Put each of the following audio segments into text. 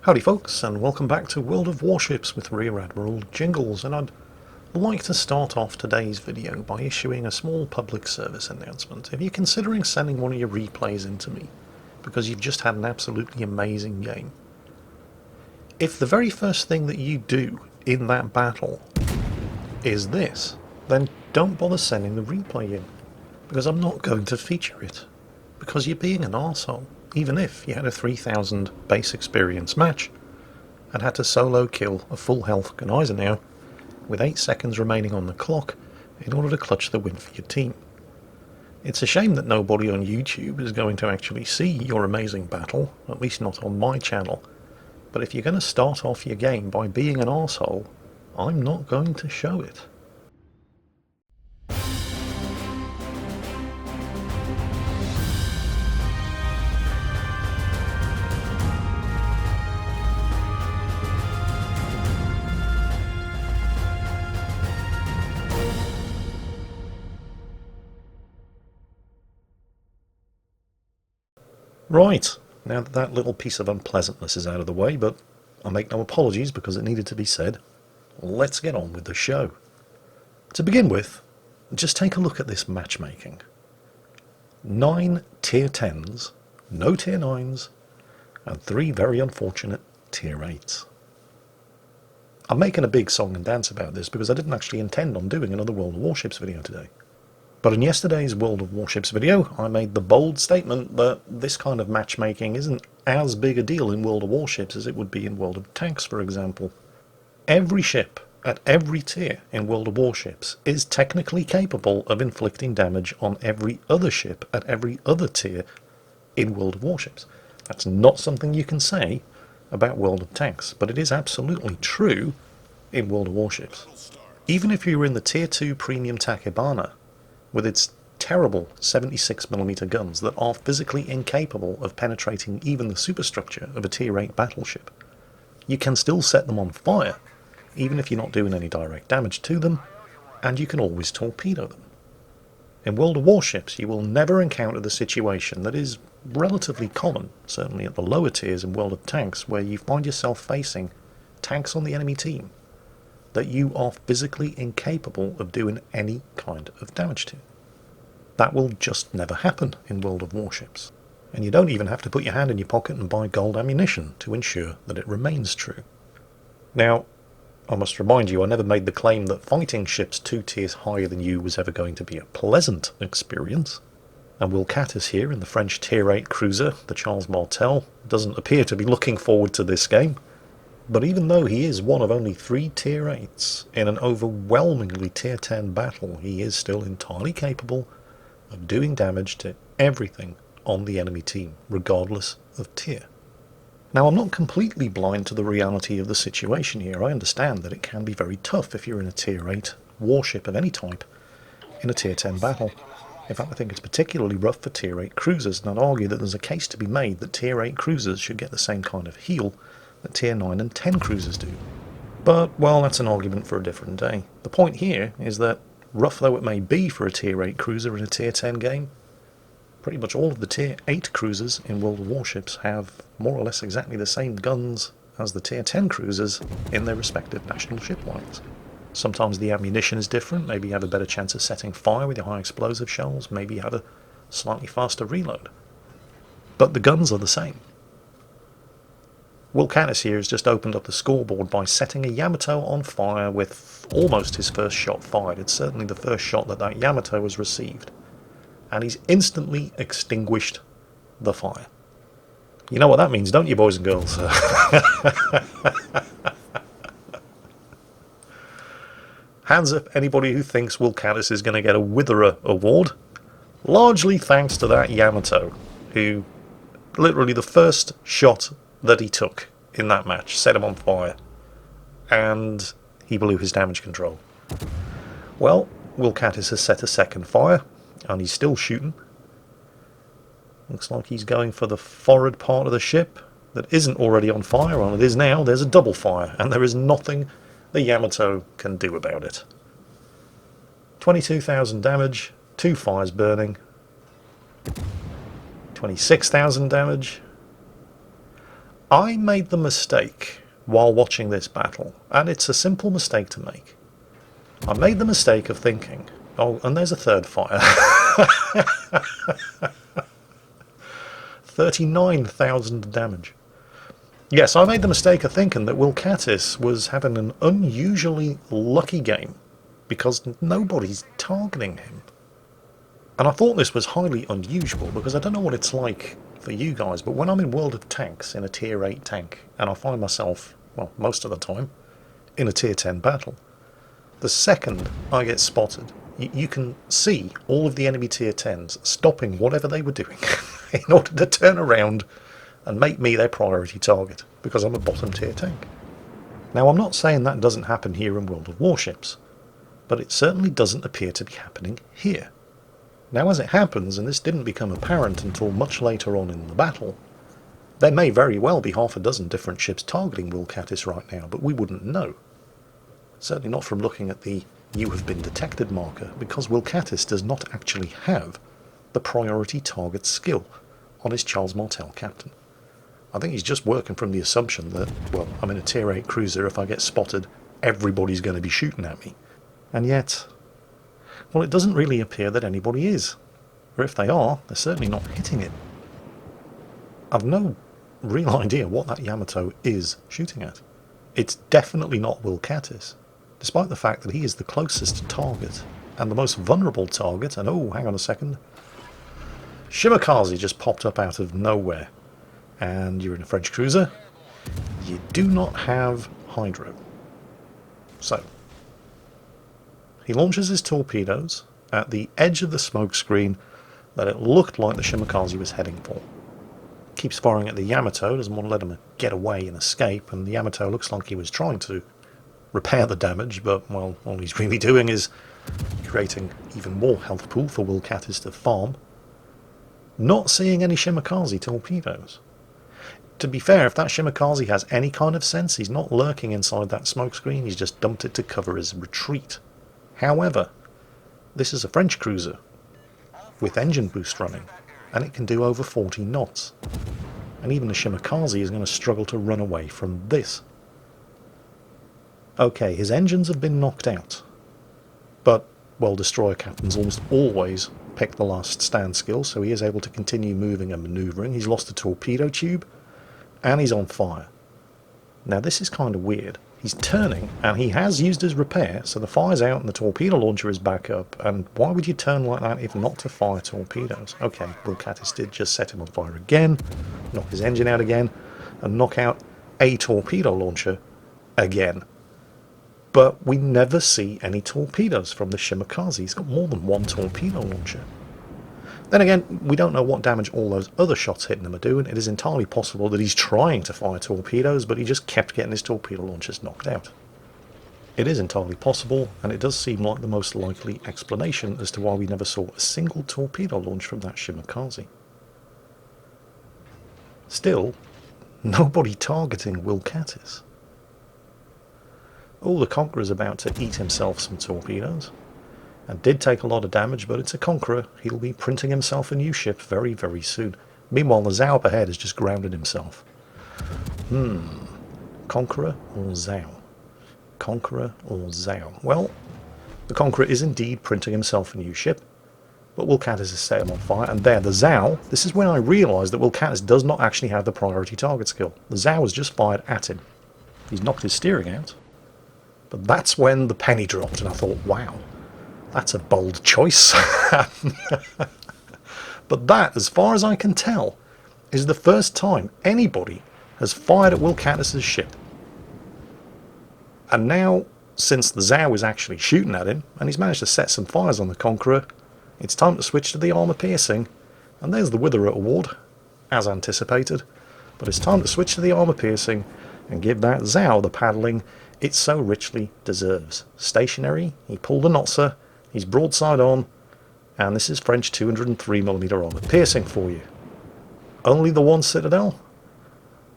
Howdy folks, and welcome back to World of Warships with Rear Admiral Jingles, and I'd like to start off today's video by issuing a small public service announcement. If you're considering sending one of your replays into me, because you've just had an absolutely amazing game, if the very first thing that you do in that battle is this, then don't bother sending the replay in, because I'm not going to feature it, because you're being an arsehole. Even if you had a 3000 base experience match and had to solo kill a full health now with 8 seconds remaining on the clock in order to clutch the win for your team. It's a shame that nobody on YouTube is going to actually see your amazing battle, at least not on my channel, but if you're going to start off your game by being an arsehole, I'm not going to show it. Right, now that that little piece of unpleasantness is out of the way, but I make no apologies because it needed to be said, let's get on with the show. To begin with, just take a look at this matchmaking. 9 tier 10s, no tier 9s, and 3 very unfortunate tier 8s. I'm making a big song and dance about this because I didn't actually intend on doing another World of Warships video today. But in yesterday's World of Warships video, I made the bold statement that this kind of matchmaking isn't as big a deal in World of Warships as it would be in World of Tanks, for example. Every ship at every tier in World of Warships is technically capable of inflicting damage on every other ship at every other tier in World of Warships. That's not something you can say about World of Tanks, but it is absolutely true in World of Warships. Even if you're in the Tier 2 Premium Takebana, with its terrible 76mm guns that are physically incapable of penetrating even the superstructure of a Tier 8 battleship, you can still set them on fire, even if you're not doing any direct damage to them, and you can always torpedo them. In World of Warships, you will never encounter the situation that is relatively common, certainly at the lower tiers in World of Tanks, where you find yourself facing tanks on the enemy team that you are physically incapable of doing any kind of damage to. That will just never happen in World of Warships. And you don't even have to put your hand in your pocket and buy gold ammunition to ensure that it remains true. Now, I must remind you, I never made the claim that fighting ships 2 tiers higher than you was ever going to be a pleasant experience. And Will Catus here in the French Tier 8 cruiser, the Charles Martel, doesn't appear to be looking forward to this game. But even though he is one of only 3 Tier 8s in an overwhelmingly Tier 10 battle, he is still entirely capable of doing damage to everything on the enemy team, regardless of tier. Now, I'm not completely blind to the reality of the situation here. I understand that it can be very tough if you're in a Tier 8 warship of any type in a Tier 10 battle. In fact, I think it's particularly rough for Tier 8 cruisers, and I'd argue that there's a case to be made that Tier 8 cruisers should get the same kind of heal that Tier 9 and 10 cruisers do. But, well, that's an argument for a different day. The point here is that, rough though it may be for a Tier 8 cruiser in a Tier 10 game, pretty much all of the Tier 8 cruisers in World of Warships have more or less exactly the same guns as the Tier 10 cruisers in their respective national ship lines. Sometimes the ammunition is different, maybe you have a better chance of setting fire with your high explosive shells, maybe you have a slightly faster reload. But the guns are the same. Will Catus here has just opened up the scoreboard by setting a Yamato on fire with almost his first shot fired. It's certainly the first shot that Yamato has received. And he's instantly extinguished the fire. You know what that means, don't you, boys and girls? Hands up anybody who thinks Will Catus is going to get a Witherer award. Largely thanks to that Yamato, who literally the first shot that he took in that match set him on fire, and he blew his damage control. Well, Will Catus has set a second fire, and he's still shooting. Looks like he's going for the forward part of the ship that isn't already on fire. Well, it is now. There's a double fire, and there is nothing the Yamato can do about it. 22,000 damage, 2 fires burning, 26,000 damage. I made the mistake while watching this battle, and it's a simple mistake to make. I made the mistake of thinking, oh, and there's a third fire. 39,000 damage. Yes, I made the mistake of thinking that Will Catis was having an unusually lucky game because nobody's targeting him. And I thought this was highly unusual because I don't know what it's like for you guys, but when I'm in World of Tanks in a tier 8 tank and I find myself, well, most of the time, in a tier 10 battle, the second I get spotted, you can see all of the enemy tier 10s stopping whatever they were doing in order to turn around and make me their priority target, because I'm a bottom tier tank. Now, I'm not saying that doesn't happen here in World of Warships, but it certainly doesn't appear to be happening here. Now, as it happens, and this didn't become apparent until much later on in the battle, there may very well be half a dozen different ships targeting Will Catis right now, but we wouldn't know. Certainly not from looking at the "you have been detected" marker, because Will Catis does not actually have the priority target skill on his Charles Martel captain. I think he's just working from the assumption that, well, I'm in a tier 8 cruiser, if I get spotted, everybody's going to be shooting at me. And yet, well, it doesn't really appear that anybody is. Or if they are, they're certainly not hitting it. I've no real idea what that Yamato is shooting at. It's definitely not Will Catis, despite the fact that he is the closest target and the most vulnerable target. And oh, hang on a second. Shimakaze just popped up out of nowhere. And you're in a French cruiser. You do not have hydro. So, he launches his torpedoes at the edge of the smoke screen that it looked like the Shimakaze was heading for. Keeps firing at the Yamato, doesn't want to let him get away and escape, and the Yamato looks like he was trying to repair the damage, but, well, all he's really doing is creating even more health pool for Will Catis to farm. Not seeing any Shimakaze torpedoes. To be fair, if that Shimakaze has any kind of sense, he's not lurking inside that smokescreen, he's just dumped it to cover his retreat. However, this is a French cruiser with engine boost running, and it can do over 40 knots. And even the Shimakaze is going to struggle to run away from this. Okay, his engines have been knocked out, but, well, destroyer captains almost always pick the last stand skill, so he is able to continue moving and manoeuvring. He's lost a torpedo tube, and he's on fire. Now this is kind of weird. He's turning, and he has used his repair, so the fire's out and the torpedo launcher is back up, and why would you turn like that if not to fire torpedoes? Okay, Will Catis did just set him on fire again, knock his engine out again, and knock out a torpedo launcher again. But we never see any torpedoes from the Shimakaze. He's got more than one torpedo launcher. Then again, we don't know what damage all those other shots hitting him are doing. It is entirely possible that he's trying to fire torpedoes, but he just kept getting his torpedo launchers knocked out. It is entirely possible, and it does seem like the most likely explanation as to why we never saw a single torpedo launch from that Shimakaze. Still, nobody targeting Will Catis. Oh, the Conqueror's about to eat himself some torpedoes. And did take a lot of damage, but it's a Conqueror. He'll be printing himself a new ship very, very soon. Meanwhile, the Zhao up ahead has just grounded himself. Conqueror or Zhao? Conqueror or Zhao? Well, the Conqueror is indeed printing himself a new ship, but Will Catis has set him on fire. And there, the Zhao, this is when I realised that Will Catis does not actually have the priority target skill. The Zhao has just fired at him. He's knocked his steering out. But that's when the penny dropped, and I thought, wow. That's a bold choice. But that, as far as I can tell, is the first time anybody has fired at Will Catis' ship. And now, since the Zhao is actually shooting at him, and he's managed to set some fires on the Conqueror, it's time to switch to the armour piercing. And there's the Witherer award, as anticipated. But it's time to switch to the armour piercing and give that Zhao the paddling it so richly deserves. Stationary, he pulled a Notzer, he's broadside on, and this is French 203mm armour piercing for you. Only the one Citadel?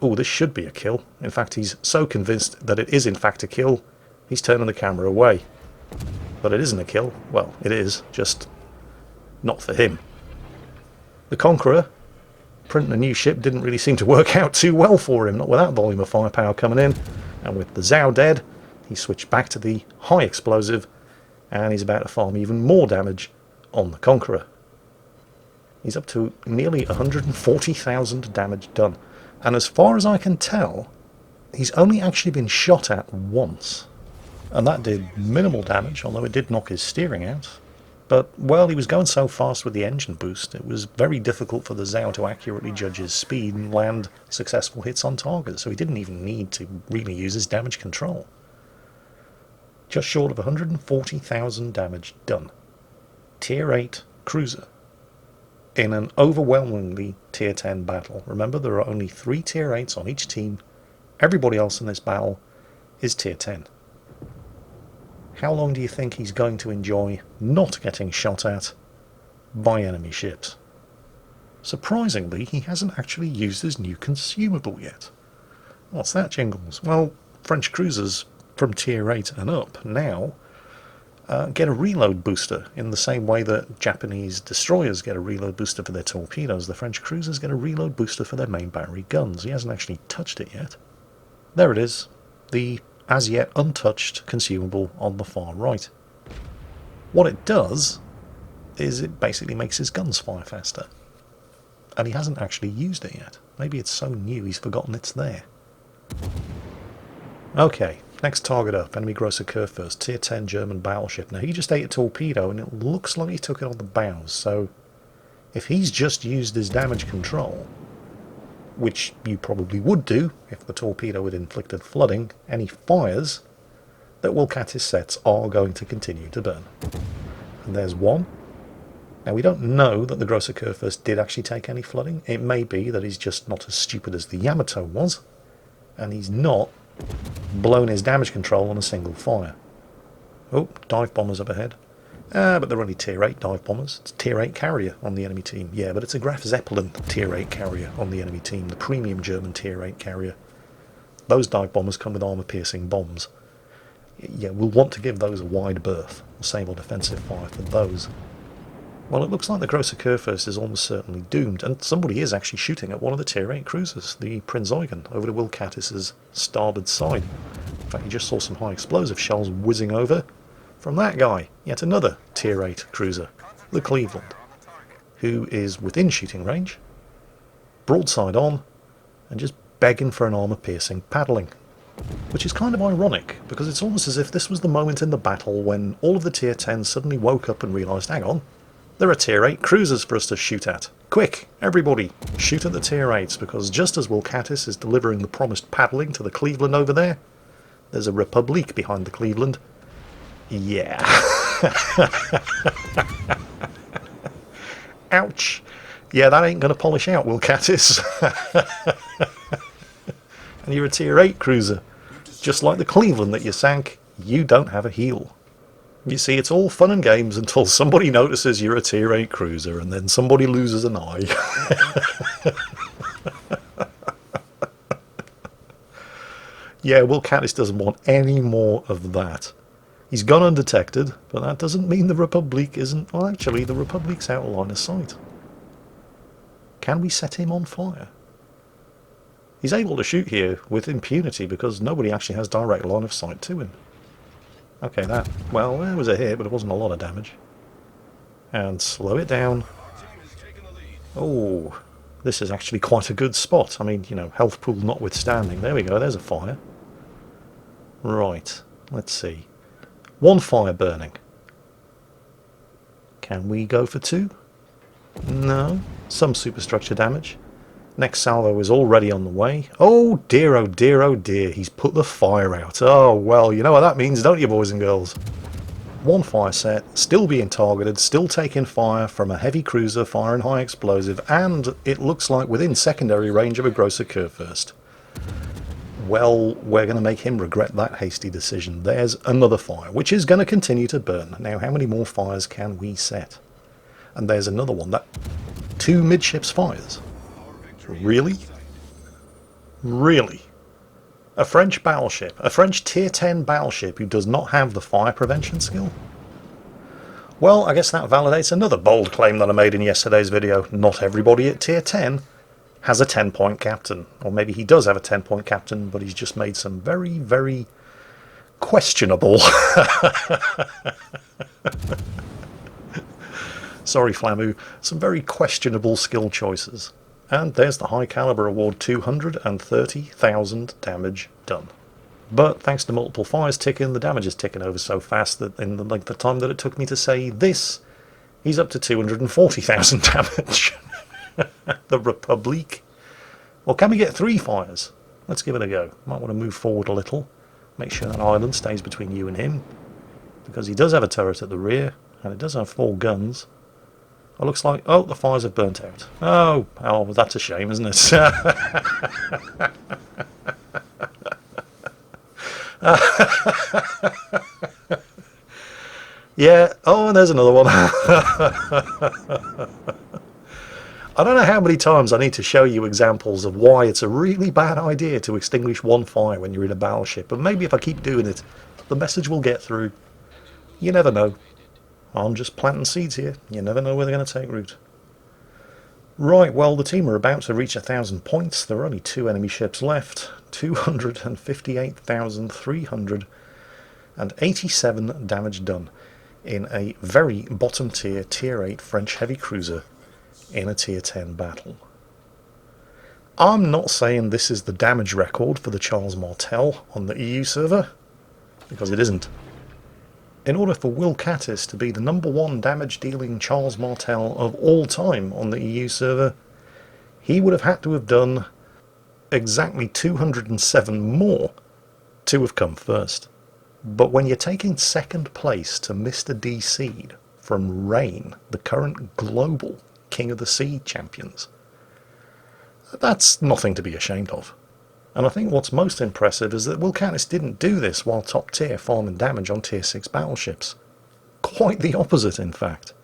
Oh, this should be a kill. In fact, he's so convinced that it is in fact a kill, he's turning the camera away. But it isn't a kill. Well, it is, just not for him. The Conqueror Printing a new ship didn't really seem to work out too well for him, not with that volume of firepower coming in. And with the Zhao dead, he switched back to the high explosive, and he's about to farm even more damage on the Conqueror. He's up to nearly 140,000 damage done. And as far as I can tell, he's only actually been shot at once. And that did minimal damage, although it did knock his steering out. But, well, he was going so fast with the engine boost, it was very difficult for the Zhao to accurately judge his speed and land successful hits on target, so he didn't even need to really use his damage control. Just short of 140,000 damage done. Tier 8 cruiser. In an overwhelmingly Tier 10 battle. Remember, there are only 3 Tier 8s on each team. Everybody else in this battle is Tier 10. How long do you think he's going to enjoy not getting shot at by enemy ships? Surprisingly, he hasn't actually used his new consumable yet. What's that, Jingles? Well, French cruisers from Tier 8 and up now get a reload booster in the same way that Japanese destroyers get a reload booster for their torpedoes. The French cruisers get a reload booster for their main battery guns. He hasn't actually touched it yet. There it is. The as yet untouched consumable on the far right. What it does is it basically makes his guns fire faster. And he hasn't actually used it yet. Maybe it's so new he's forgotten it's there. Okay, next target up. Enemy Grosser Kurfürst, Tier 10 German battleship. Now he just ate a torpedo and it looks like he took it on the bows, so if he's just used his damage control, which you probably would do if the torpedo had inflicted flooding, any fires that Wilcatis sets are going to continue to burn. And there's one. Now we don't know that the Grosser Kurfürst did actually take any flooding. It may be that he's just not as stupid as the Yamato was, and he's not blown his damage control on a single fire. Oh, dive bombers up ahead. But they're only Tier 8 dive bombers. It's Tier 8 carrier on the enemy team. Yeah, but it's a Graf Zeppelin Tier 8 carrier on the enemy team, the premium German Tier 8 carrier. Those dive bombers come with armour-piercing bombs. Yeah, we'll want to give those a wide berth. We'll save our defensive fire for those. Well, it looks like the Grosser Kurfürst is almost certainly doomed, and somebody is actually shooting at one of the Tier 8 cruisers, the Prinz Eugen, over to Wilcatis' starboard side. In fact, you just saw some high explosive shells whizzing over from that guy, yet another Tier 8 cruiser, the Cleveland, who is within shooting range, broadside on, and just begging for an armour-piercing paddling. Which is kind of ironic, because it's almost as if this was the moment in the battle when all of the Tier 10s suddenly woke up and realised, hang on, there are Tier 8 cruisers for us to shoot at. Quick, everybody, shoot at the Tier 8s, because just as Wilcatis is delivering the promised paddling to the Cleveland over there, there's a Republique behind the Cleveland. Yeah. Ouch. Yeah, that ain't going to polish out, Wilcatis. And you're a Tier 8 cruiser. Just like the Cleveland that you sank, you don't have a heel. You see, it's all fun and games until somebody notices you're a Tier 8 cruiser, and then somebody loses an eye. Yeah, Wilcatis doesn't want any more of that. He's gone undetected, but that doesn't mean the Republic isn't... Well, actually, the Republic's out of line of sight. Can we set him on fire? He's able to shoot here with impunity because nobody actually has direct line of sight to him. Okay, that... Well, there was a hit, but it wasn't a lot of damage. And slow it down. Oh, this is actually quite a good spot. I mean, you know, health pool notwithstanding. There we go, there's a fire. Right, let's see. One fire burning. Can we go for two? No. Some superstructure damage. Next salvo is already on the way. Oh dear, oh dear, oh dear. He's put the fire out. Oh, well, you know what that means, don't you, boys and girls? One fire set, still being targeted, still taking fire from a heavy cruiser firing high explosive, and it looks like within secondary range of a Grosser Kurfürst. Well, we're going to make him regret that hasty decision. There's another fire, which is going to continue to burn. Now, how many more fires can we set? And there's another one. That 2 midships fires. Really? Really? A French battleship, a French Tier 10 battleship who does not have the fire prevention skill? Well, I guess that validates another bold claim that I made in yesterday's video. Not everybody at Tier 10 has a 10-point captain. Or maybe he does have a 10-point captain, but he's just made some very, very questionable... Sorry, Flamu. Some very questionable skill choices. And there's the high caliber award, 230,000 damage done. But thanks to multiple fires ticking, the damage is ticking over so fast that in the length of time that it took me to say this, he's up to 240,000 damage. The Republic. Well, can we get 3 fires? Let's give it a go. Might want to move forward a little. Make sure that island stays between you and him. Because he does have a turret at the rear, and it does have 4 guns. It looks like... Oh, the fires have burnt out. Oh, that's a shame, isn't it? Yeah. Oh, and there's another one. I don't know how many times I need to show you examples of why it's a really bad idea to extinguish one fire when you're in a battleship. But maybe if I keep doing it, the message will get through. You never know. I'm just planting seeds here. You never know where they're going to take root. Right, well, the team are about to reach 1,000 points. There are only 2 enemy ships left. 258,387 damage done in a very bottom tier, tier 8 French heavy cruiser in a tier 10 battle. I'm not saying this is the damage record for the Charles Martel on the EU server, because it isn't. In order for Will Catis to be the #1 damage-dealing Charles Martel of all time on the EU server, he would have had to have done exactly 207 more to have come first. But when you're taking second place to Mr. D Seed from Rain, the current global King of the Sea champions, that's nothing to be ashamed of. And I think what's most impressive is that Will Catis didn't do this while top tier farming damage on tier 6 battleships. Quite the opposite, in fact.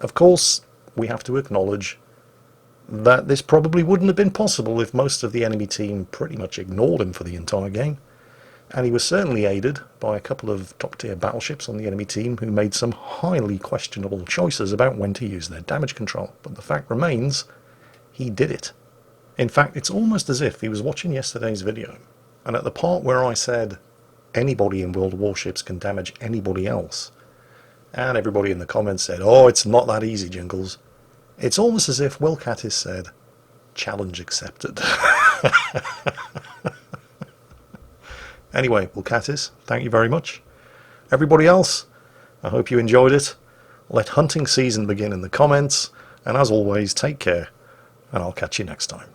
Of course, we have to acknowledge that this probably wouldn't have been possible if most of the enemy team pretty much ignored him for the entire game. And he was certainly aided by a couple of top tier battleships on the enemy team who made some highly questionable choices about when to use their damage control. But the fact remains, he did it. In fact, it's almost as if he was watching yesterday's video, and at the part where I said anybody in World of Warships can damage anybody else, and everybody in the comments said, oh, it's not that easy, Jingles. It's almost as if Will Catis said, challenge accepted. Anyway, Will Catis, thank you very much. Everybody else, I hope you enjoyed it. Let hunting season begin in the comments, and as always, take care, and I'll catch you next time.